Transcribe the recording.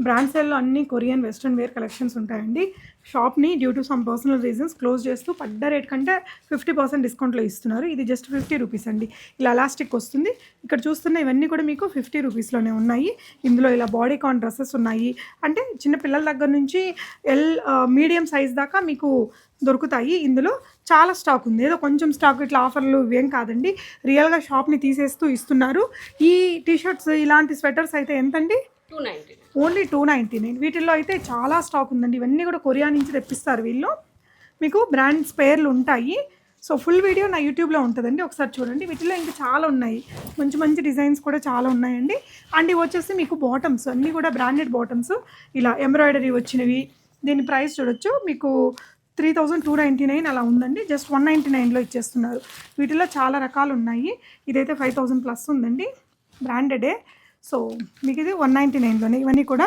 Brand సేల్లో అన్ని Korean western wear collections ఉంటాయండి. షాప్ని due to some personal reasons close చేస్తూ పడ్డ రేట్ కంటే 50% డిస్కౌంట్లో ఇస్తున్నారు. ఇది జస్ట్ 50 రూపీస్ అండి. ఇలా ఎలాస్టిక్ వస్తుంది. ఇక్కడ చూస్తున్న ఇవన్నీ కూడా మీకు 50 రూపీస్లోనే ఉన్నాయి. ఇందులో ఇలా బాడీ కాన్ డ్రెస్సెస్ ఉన్నాయి. అంటే చిన్న పిల్లల దగ్గర నుంచి మీడియం సైజ్ దాకా మీకు దొరుకుతాయి. ఇందులో చాలా స్టాక్ ఉంది. ఏదో కొంచెం స్టాక్ ఇట్లా ఆఫర్లు ఇవేం కాదండి. రియల్గా షాప్ని తీసేస్తూ ఇస్తున్నారు. ఈ టీషర్ట్స్ ఇలాంటి స్వెటర్స్ అయితే ఎంతండి? ఓన్లీ 299. వీటిల్లో అయితే చాలా స్టాక్ ఉందండి. ఇవన్నీ కూడా కొరియా నుంచి తెప్పిస్తారు వీళ్ళు. మీకు బ్రాండ్స్ పేర్లు ఉంటాయి. సో ఫుల్ వీడియో నా యూట్యూబ్లో ఉంటుందండి, ఒకసారి చూడండి. వీటిలో ఇంకా చాలా ఉన్నాయి, మంచి మంచి డిజైన్స్ కూడా చాలా ఉన్నాయండి. అండ్ ఇవి వచ్చేసి మీకు బాటమ్స్ అన్నీ కూడా బ్రాండెడ్ బాటమ్స్, ఇలా ఎంబ్రాయిడరీ వచ్చినవి. దీని ప్రైస్ చూడొచ్చు, మీకు 3299 అలా ఉందండి. జస్ట్ 199లో ఇచ్చేస్తున్నారు. వీటిలో చాలా రకాలు ఉన్నాయి. ఇదైతే 5000 ప్లస్ ఉందండి, బ్రాండెడే. సో మీకు ఇది 199లోనే ఇవన్నీ కూడా